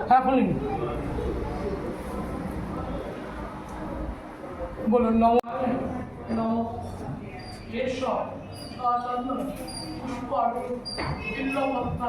হ্যাঁ খুলিনি। বলুন নম নম কেশব চন্দ্র পুষ্কর বিল্লপত্র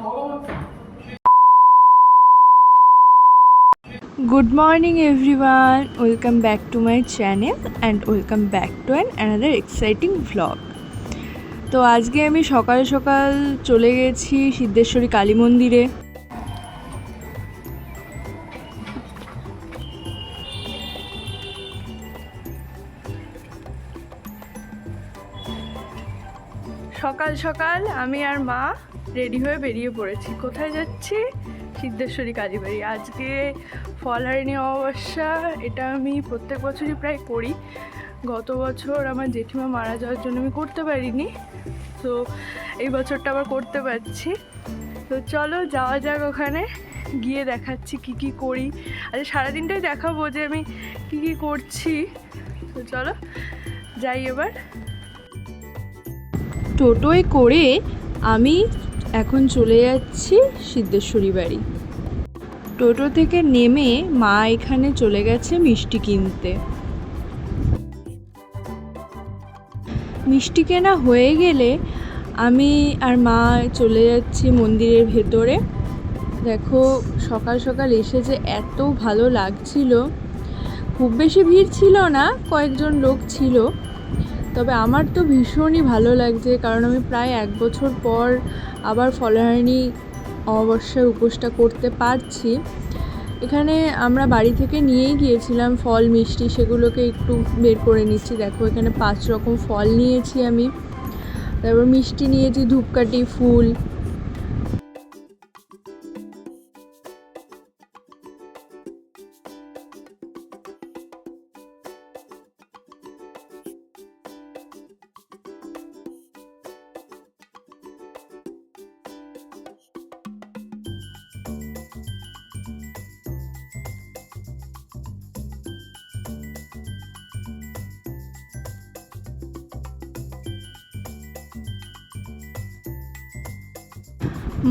ভগবত। Good morning everyone, welcome back to my channel and welcome back to another exciting vlog. তো আজকে আমি সকাল সকাল চলে গেছি সিদ্ধেশ্বরী কালী মন্দিরে। সকাল সকাল আমি আর মা রেডি হয়ে বেরিয়ে পড়েছি। কোথায় যাচ্ছি? সিদ্ধেশ্বরী কালীবাড়ি। আজকে ফলহারিণী অমাবস্যা, এটা আমি প্রত্যেক বছরই প্রায় করি। গত বছর আমার জেঠিমা মারা যাওয়ার জন্য আমি করতে পারিনি, তো এই বছরটা আবার করতে পারছি। তো চলো যাওয়া যাক, ওখানে গিয়ে দেখাচ্ছি কি কি করি। আজ সারাদিনটাই দেখাবো যে আমি কি কি করছি। তো চলো যাই এবার। টোটোয় করে আমি এখন চলে যাচ্ছি সিদ্ধেশ্বরী বাড়ি। টোটো থেকে নেমে মা এখানে চলে গেছে মিষ্টি কিনতে। মিষ্টি কেনা হয়ে গেলে আমি আর মা চলে যাচ্ছি মন্দিরের ভেতরে। দেখো সকাল সকাল এসে যে এত ভালো লাগছিল। খুব বেশি ভিড় ছিল না, কয়েকজন লোক ছিল, তবে আমার তো ভীষণই ভালো লাগছে, কারণ আমি প্রায় 1 বছর পর আবার ফলহারিণী অমাবস্যার উপোসটা করতে পারছি। এখানে আমরা বাড়ি থেকে নিয়েই গিয়েছিলাম ফল মিষ্টি, সেগুলোকে একটু বের করে নিচ্ছি। দেখো এখানে 5 রকম ফল নিয়েছি আমি, তারপর মিষ্টি নিয়েছি, ধূপকাঠি, ফুল।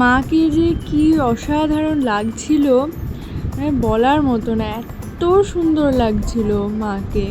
মাকে যে কি অসাধারণ লাগছিল, মানে বলার মতো না, এত সুন্দর লাগছিল মাকে।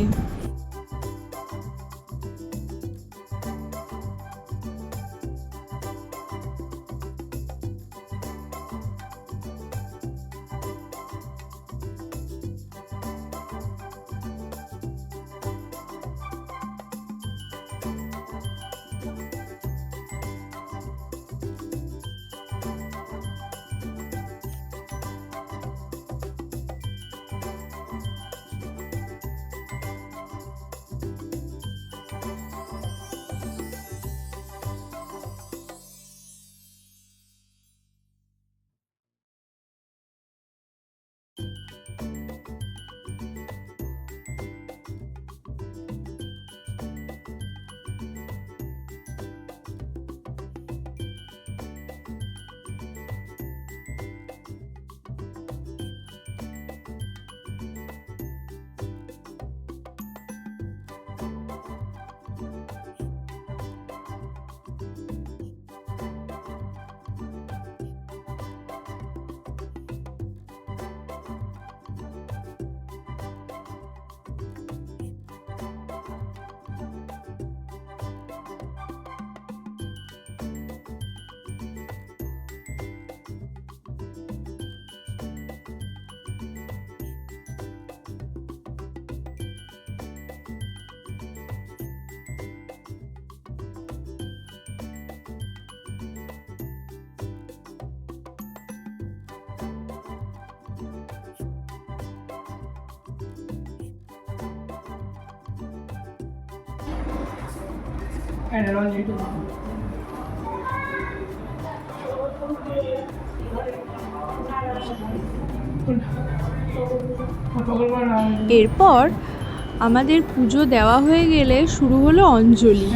এরপর আমাদের পুজো দেওয়া হয়ে গেলে শুরু হলো অঞ্জলি।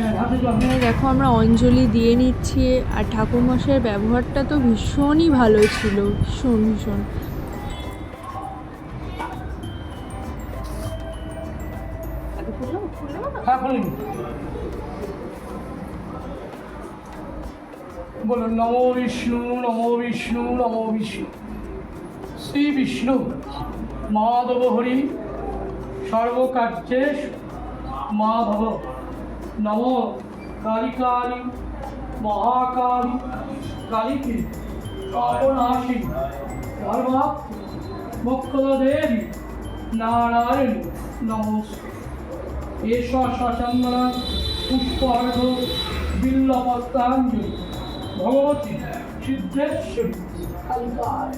দেখো আমরা অঞ্জলি দিয়ে নিচ্ছি, আর ঠাকুরমশাইয়ের ব্যবহারটা তো ভীষণই ভালো ছিল, ভীষণ ভীষণ। বলুন নমো বিষ্ণু নমো বিষ্ণু নমো বিষ্ণু। শ্রী বিষ্ণু মাধব হরি সর্বকার্যে মাধব। নম কালিকালী মহাকালী কালীকে পাপনাশী ধর্মা মুখ্যদেবী নারায়ণ নমস্তে। এষ সচন্দন পুষ্পার্ঘ বিল্লপত্রাঞ্জলি ভগবতী সিদ্ধেশ্বরী কালিকায়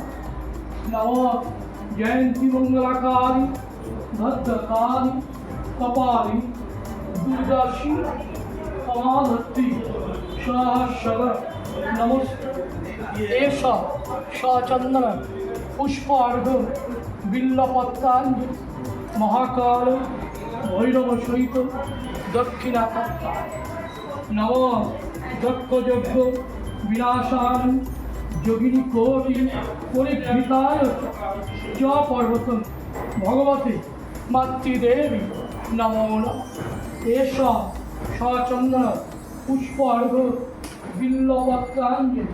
নম। জয়ন্তী মঙ্গলাকালী ভদ্রকালী কপালী দুর্দর্শী কমাধত্রী সহস্র নমস্তে। এষ সচন্দন পুষ্পার্ঘ বিল্লপত্রাঞ্জলি মহাকাল ভৈরব সহিত দক্ষিণাকাত্তায় নম। দক্ষযজ্ঞ বিনাশান যোগিনী কোটি পরিভৃতায় চ পর্বত ভগবতী মাতৃদেবী নমো নমঃ। এষ সচন্দন পুষ্পার্ঘ বিল্লপত্রাঞ্জলি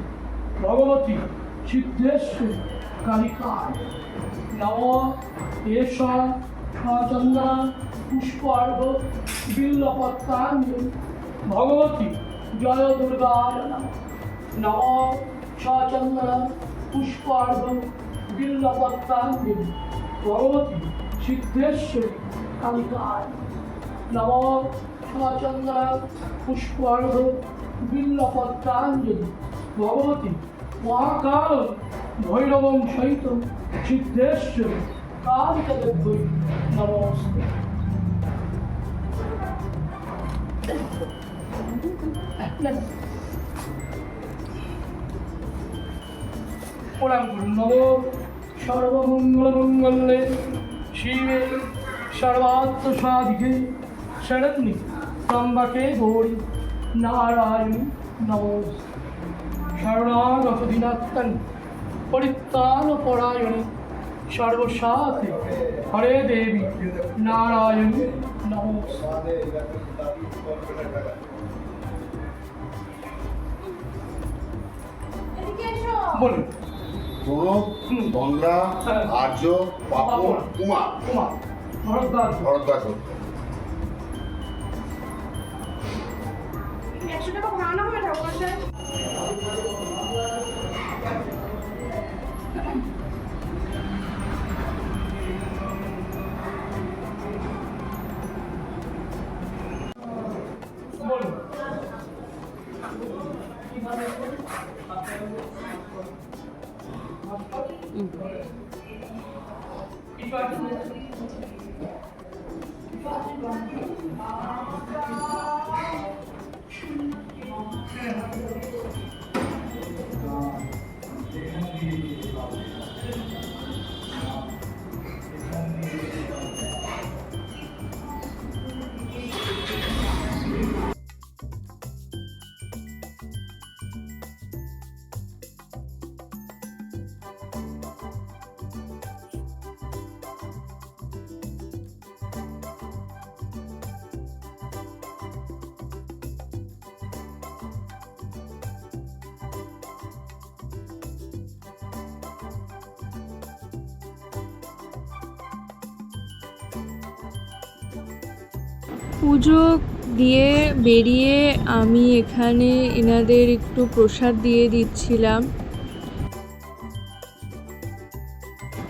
ভগবতী সিদ্ধেশ্বরী কালিকায় নম। এষ সচন্দন পুষ্পার্ঘ বিল্লপত্রাঞ্জলি ভগবতী জয় দুর্গায় নমঃ। নম। সচন্দন পুষ্পার্ঘ বিল্লপত্রাঞ্জলি ভগবতী সিদ্ধেশ্বরী কালিকায় নম। সচন্দন পুষ্পার্ঘ বিল্লপত্রাঞ্জলি ভগবতী মহাকাল ভৈরবং সহিত সিদ্ধেশ্বরী কালিকাদেবী নমস্তে। প্রণাম করুন। নম সর্বমঙ্গলমঙ্গলে শিবে সর্বার্থ সাধিকে শরণ্যে ত্র্যম্বকে গৌরী নারায়ণী নমস্তে। শরণাগত দীনাত্মন পরিত্রাণ পরায়ণে সর্বসাথে হরে দেবী নারায়ণী নমস্তে। বলুন। প্রণব, গঙ্গা, আর্য, পাপন, কুমার, কুমার ভরদ্বাজ। ভরদ্বাজ। 100 টাকা ভাড়া হবে ঠাকুরমশাই। বলুন। পুজো দিয়ে বেরিয়ে আমি এখানে এনাদের একটু প্রসাদ দিয়ে দিচ্ছিলাম।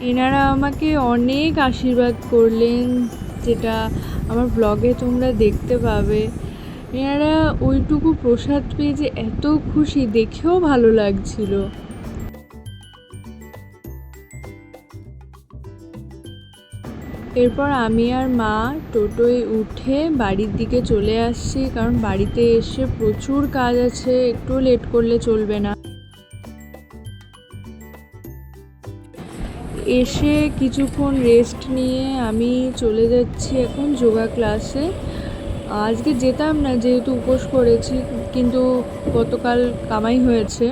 এনারা আমাকে অনেক আশীর্বাদ করলেন, যেটা আমার ব্লগে তোমরা দেখতে পাবে। এনারা ওইটুকু প্রসাদ পেয়ে যে এত খুশি, দেখেও ভালো লাগছিল। এরপর আমি আর মা টোটোয় উঠে বাড়ির দিকে চলে আসছি, কারণ বাড়িতে এসে প্রচুর কাজ আছে, একটু লেট করলে চলবে না। এসে কিছুক্ষণ রেস্ট নিয়ে আমি চলে যাচ্ছি এখন যোগা ক্লাসে। আজকে যেতাম না যেহেতু উপোস করেছি, কিন্তু গতকাল কামাই হয়েছে।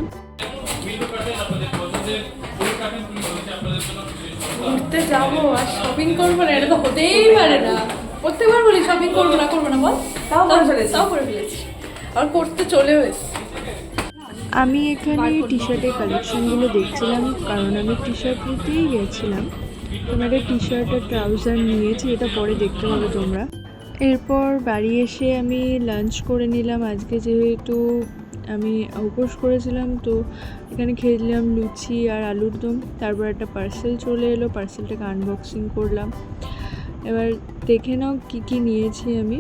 ঘুরতে যাবো আর শপিং করবো না, এটা তো হতেই পারে না। প্রত্যেকবার বলি শপিং করবো না বল, তাও করে ফেলেছি। আর করতে চলেও এসেছি। আমি এখানে টি শার্টের কালেকশনগুলো দেখছিলাম, কারণ আমি টি শার্ট নিতেই গেছিলাম। তোমার একটা টি শার্ট আর ট্রাউজার নিয়েছি, এটা পরে দেখতে পাবে তোমরা। এরপর বাড়ি এসে আমি লাঞ্চ করে নিলাম। আজকে যেহেতু আমি উপোস করেছিলাম, তো এখানে খেলাম লুচি আর আলুর দম। তারপর একটা পার্সেল চলে এলো, পার্সেলটাকে আনবক্সিং করলাম। এবার দেখে নাও কী কী নিয়েছি আমি।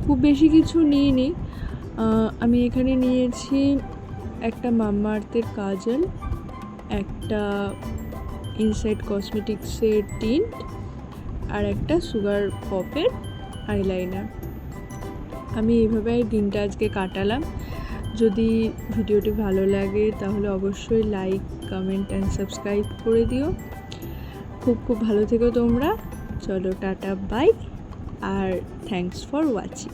খুব বেশি কিছু নিইনি। আমি এখানে নিয়েছি একটা মামাআর্থের কাজল, একটা ইনসাইড কসমেটিক্সের টিন্ট, আর একটা সুগার পপের আইলাইনার। আমি এইভাবে দিনটা আজকে কাটালাম। যদি ভিডিওটি ভালো লাগে তাহলে অবশ্যই লাইক, কমেন্ট অ্যান্ড সাবস্ক্রাইব করে দিও। খুব খুব ভালো থেকো তোমরা। চলো টাটা, বাই, আর থ্যাঙ্কস ফর ওয়াচিং।